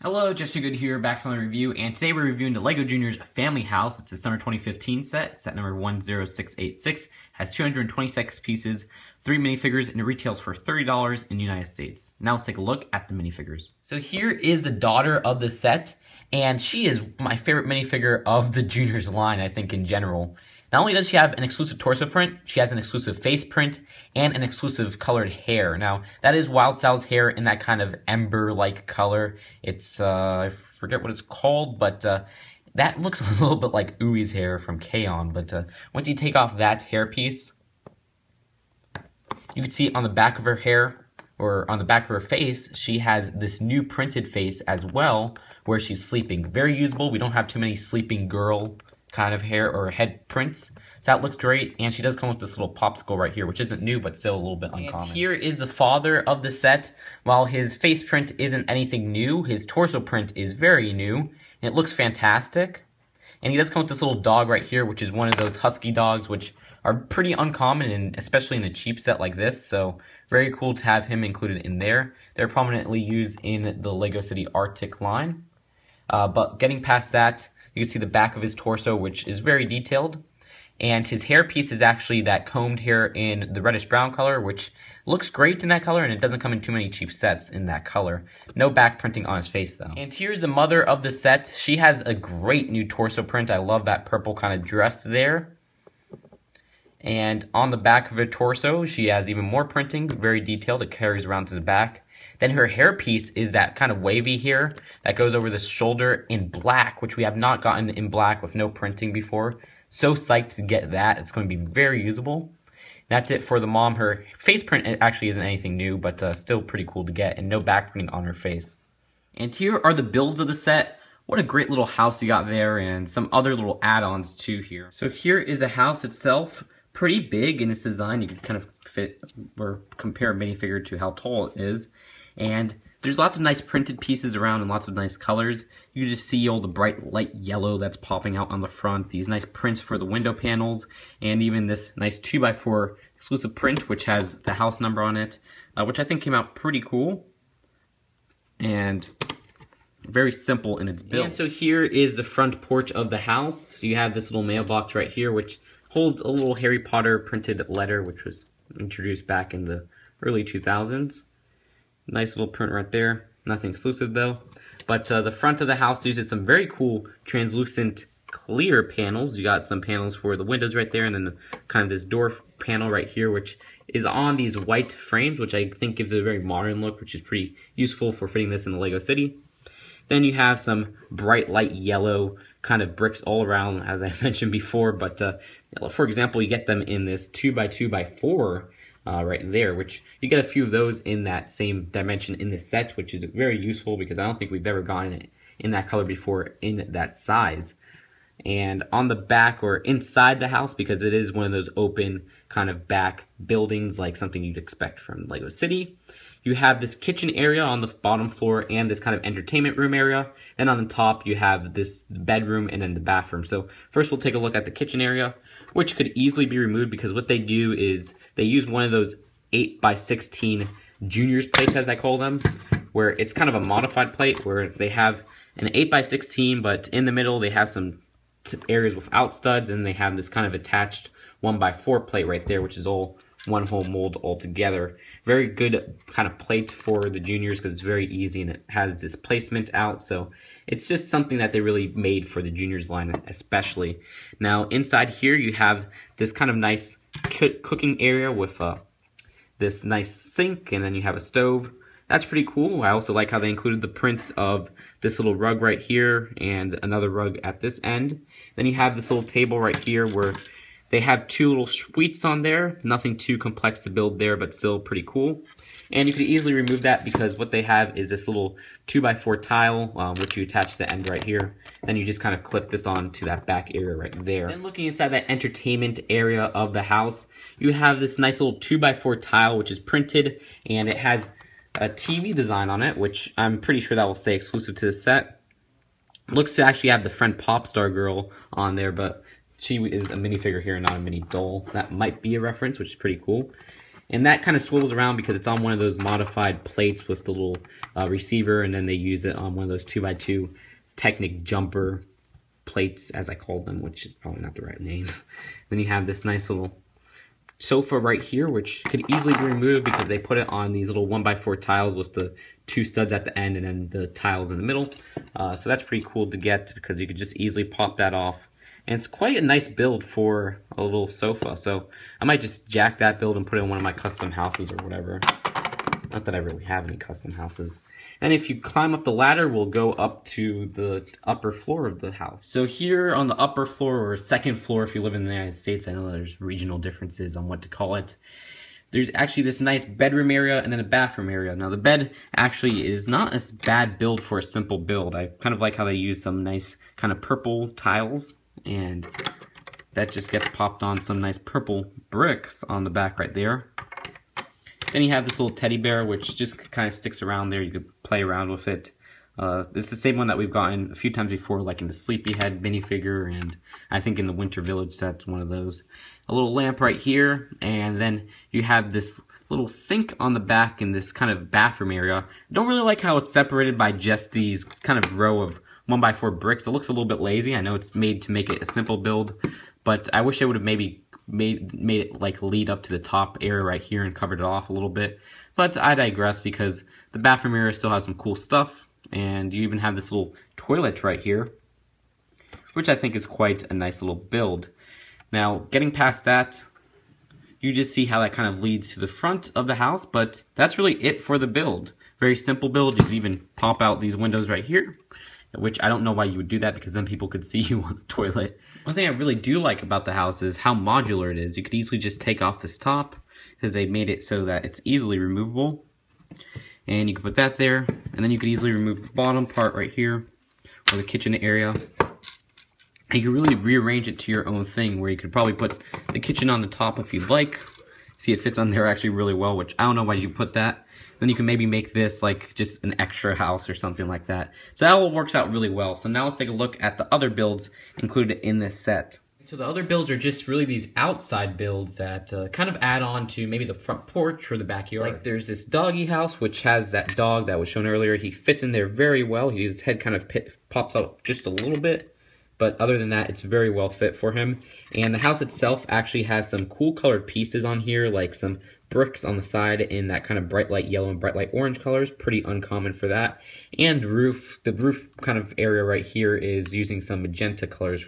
Hello, Jesse Good here, back from the review, and today we're reviewing the LEGO Juniors Family House. It's a summer 2015 set, set number 10686, has 226 pieces, 3 minifigures, and it retails for $30 in the United States. Now let's take a look at the minifigures. So here is the daughter of the set, and she is my favorite minifigure of the Juniors line, I think, in general. Not only does she have an exclusive torso print, she has an exclusive face print, and an exclusive colored hair. Now, that is Wild Style's hair in that kind of ember-like color. It's, I forget what it's called, but that looks a little bit like Ui's hair from K-On! But once you take off that hairpiece, you can see on the back of her hair, or on the back of her face, she has this new printed face as well, where she's sleeping. Very usable. We don't have too many sleeping girl kind of hair or head prints, so that looks great. And she does come with this little popsicle right here, which isn't new but still a little bit uncommon. And here is the father of the set. While his face print isn't anything new, his torso print is very new, and it looks fantastic. And he does come with this little dog right here, which is one of those husky dogs, which are pretty uncommon, and especially in a cheap set like this, so very cool to have him included in there. They're prominently used in the LEGO City Arctic line. But getting past that, you can see the back of his torso, which is very detailed. And his hairpiece is actually that combed hair in the reddish-brown color, which looks great in that color, and it doesn't come in too many cheap sets in that color. No back printing on his face, though. And here's the mother of the set. She has a great new torso print. I love that purple kind of dress there. And on the back of her torso, she has even more printing, very detailed. It carries around to the back. Then her hairpiece is that kind of wavy hair that goes over the shoulder in black, which we have not gotten in black with no printing before. So psyched to get that. It's going to be very usable. That's it for the mom. Her face print actually isn't anything new, but still pretty cool to get, and no back printing on her face. And here are the builds of the set. What a great little house you got there, and some other little add-ons too here. So here is a house itself. Pretty big in its design. You can kind of fit or compare a minifigure to how tall it is. And there's lots of nice printed pieces around and lots of nice colors. You just see all the bright light yellow that's popping out on the front, these nice prints for the window panels, and even this nice 2x4 exclusive print which has the house number on it, which I think came out pretty cool and very simple in its build. And so here is the front porch of the house. You have this little mailbox right here which holds a little Harry Potter printed letter which was introduced back in the early 2000s. Nice little print right there. Nothing exclusive though. But the front of the house uses some very cool translucent clear panels. You got some panels for the windows right there, and then kind of this door panel right here, which is on these white frames, which I think gives it a very modern look, which is pretty useful for fitting this in the LEGO City. Then you have some bright light yellow kind of bricks all around, as I mentioned before. But for example, you get them in this 2x2x4 right there, which you get a few of those in that same dimension in this set, which is very useful because I don't think we've ever gotten it in that color before in that size. And on the back or inside the house, because it is one of those open kind of back buildings like something you'd expect from LEGO City, you have this kitchen area on the bottom floor and this kind of entertainment room area. Then on the top you have this bedroom and then the bathroom. So first we'll take a look at the kitchen area, which could easily be removed because what they do is they use one of those 8x16 Juniors plates, as I call them, where it's kind of a modified plate where they have an 8x16, but in the middle they have some areas without studs, and they have this kind of attached 1x4 plate right there, which is all one whole mold all together. Very good kind of plate for the Juniors because it's very easy and it has this placement out, so it's just something that they really made for the Juniors line especially. Now inside here you have this kind of nice cooking area with this nice sink, and then you have a stove. That's pretty cool. I also like how they included the prints of this little rug right here and another rug at this end. Then you have this little table right here where they have two little suites on there. Nothing too complex to build there, but still pretty cool. And you can easily remove that because what they have is this little 2x4 tile, which you attach to the end right here. Then you just kind of clip this on to that back area right there. Then looking inside that entertainment area of the house, you have this nice little 2x4 tile, which is printed, and it has a TV design on it, which I'm pretty sure that will stay exclusive to the set. Looks to actually have the friend pop star girl on there, but she is a minifigure here, not a mini doll. That might be a reference, which is pretty cool. And that kind of swivels around because it's on one of those modified plates with the little receiver, and then they use it on one of those 2x2 Technic jumper plates, as I called them, which is probably not the right name. Then you have this nice little sofa right here, which could easily be removed because they put it on these little 1x4 tiles with the 2 studs at the end and then the tiles in the middle. So that's pretty cool to get because you could just easily pop that off. And it's quite a nice build for a little sofa. So I might just jack that build and put it in one of my custom houses or whatever. Not that I really have any custom houses. And if you climb up the ladder, we'll go up to the upper floor of the house. So here on the upper floor, or second floor if you live in the United States, I know there's regional differences on what to call it. There's actually this nice bedroom area and then a bathroom area. Now the bed actually is not a bad build for a simple build. I kind of like how they use some nice kind of purple tiles, and that just gets popped on some nice purple bricks on the back right there. Then you have this little teddy bear, which just kind of sticks around there. You could play around with it. It's the same one that we've gotten a few times before, like in the Sleepyhead minifigure, and I think in the Winter Village set's one of those. A little lamp right here, and then you have this little sink on the back in this kind of bathroom area. I don't really like how it's separated by just these kind of row of 1x4 bricks. It looks a little bit lazy. I know it's made to make it a simple build, but I wish I would have maybe made it like lead up to the top area right here and covered it off a little bit. But I digress because the bathroom area still has some cool stuff, and you even have this little toilet right here, which I think is quite a nice little build. Now, getting past that, you just see how that kind of leads to the front of the house, but that's really it for the build. Very simple build. You can even pop out these windows right here, which I don't know why you would do that because then people could see you on the toilet. One thing I really do like about the house is how modular it is. You could easily just take off this top because they made it so that it's easily removable. And you can put that there, and then you could easily remove the bottom part right here, or the kitchen area. And you can really rearrange it to your own thing, where you could probably put the kitchen on the top if you'd like. See, it fits on there actually really well, which I don't know why you put that. Then you can maybe make this like just an extra house or something like that. So that all works out really well. So now let's take a look at the other builds included in this set. So the other builds are just really these outside builds that kind of add on to maybe the front porch or the backyard. Like there's this Doggie House, which has that dog that was shown earlier. He fits in there very well. His head kind of pops out just a little bit. But other than that, it's very well fit for him. And the house itself actually has some cool colored pieces on here, like some bricks on the side in that kind of bright light yellow and bright light orange colors. Pretty uncommon for that. And the roof kind of area right here is using some magenta colors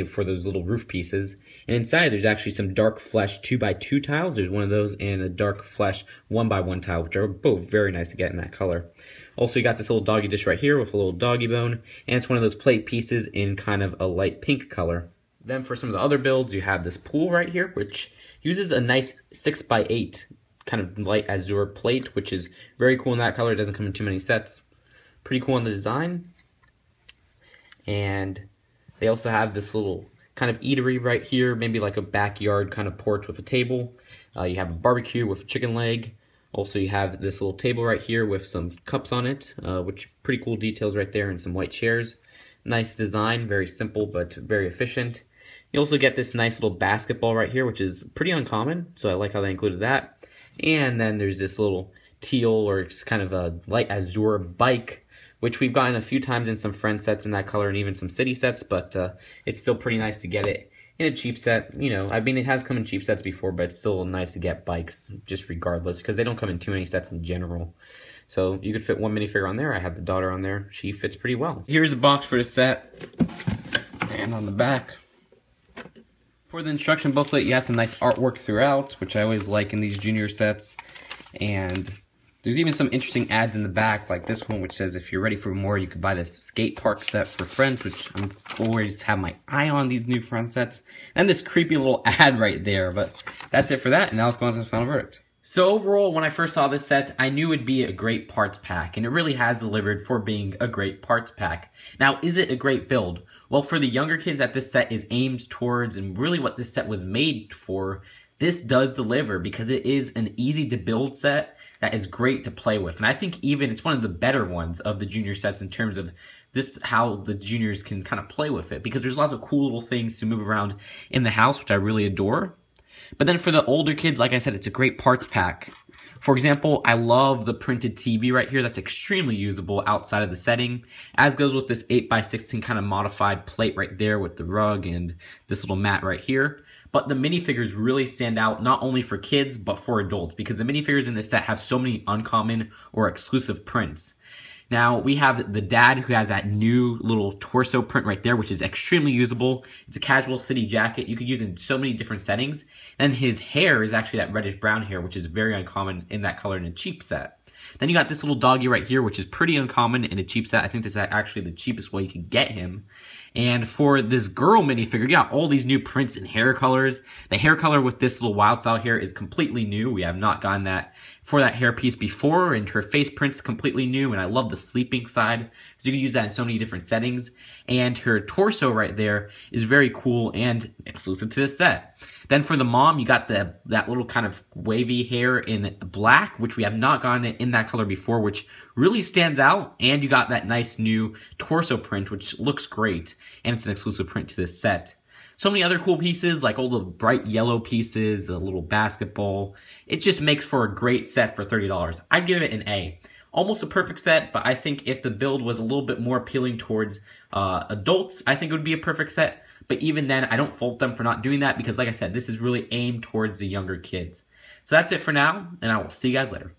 for those little roof pieces. And inside there's actually some dark flesh 2x2 tiles. There's one of those and a dark flesh 1x1 tile, which are both very nice to get in that color. Also, you got this little doggy dish right here with a little doggy bone, and it's one of those plate pieces in kind of a light pink color. Then for some of the other builds, you have this pool right here, which uses a nice 6x8 kind of light azure plate, which is very cool in that color. It doesn't come in too many sets. Pretty cool in the design. And they also have this little kind of eatery right here, maybe like a backyard kind of porch with a table. You have a barbecue with a chicken leg. Also, you have this little table right here with some cups on it, which pretty cool details right there, and some white chairs. Nice design, very simple but very efficient. You also get this nice little basketball right here, which is pretty uncommon, so I like how they included that. And then there's this little teal, or it's kind of a light azure bike, which we've gotten a few times in some friend sets in that color and even some city sets, but it's still pretty nice to get it in a cheap set. You know, I mean, it has come in cheap sets before, but it's still nice to get bikes just regardless because they don't come in too many sets in general. So you could fit one minifigure on there. I have the daughter on there. She fits pretty well. Here's a box for the set, and on the back, for the instruction booklet, you have some nice artwork throughout, which I always like in these junior sets. And there's even some interesting ads in the back, like this one, which says if you're ready for more, you could buy this skate park set for friends, which I'm always have my eye on these new friend sets. And this creepy little ad right there, but that's it for that, and now let's go on to the final verdict. So overall, when I first saw this set, I knew it'd be a great parts pack, and it really has delivered for being a great parts pack. Now, is it a great build? Well, for the younger kids that this set is aimed towards, and really what this set was made for, this does deliver because it is an easy to build set that is great to play with. And I think even it's one of the better ones of the junior sets in terms of this, how the juniors can kind of play with it, because there's lots of cool little things to move around in the house, which I really adore. But then for the older kids, like I said, it's a great parts pack. For example, I love the printed TV right here. That's extremely usable outside of the setting, as goes with this 8x16 kind of modified plate right there with the rug and this little mat right here. But the minifigures really stand out not only for kids, but for adults, because the minifigures in this set have so many uncommon or exclusive prints. Now, we have the dad who has that new little torso print right there, which is extremely usable. It's a casual city jacket. You could use it in so many different settings. And his hair is actually that reddish brown hair, which is very uncommon in that color in a cheap set. Then you got this little doggy right here, which is pretty uncommon in a cheap set. I think this is actually the cheapest way you could get him. And for this girl minifigure, you got all these new prints and hair colors. The hair color with this little wild style hair is completely new. We have not gotten that for that hair piece before, and her face print's completely new, and I love the sleeping side, so you can use that in so many different settings. And her torso right there is very cool and exclusive to this set. Then for the mom, you got that little kind of wavy hair in black, which we have not gotten it in that color before, which really stands out. And you got that nice new torso print, which looks great, and it's an exclusive print to this set. So many other cool pieces, like all the bright yellow pieces, a little basketball. It just makes for a great set for $30. I'd give it an A. Almost a perfect set, but I think if the build was a little bit more appealing towards adults, I think it would be a perfect set. But even then, I don't fault them for not doing that because, like I said, this is really aimed towards the younger kids. So that's it for now, and I will see you guys later.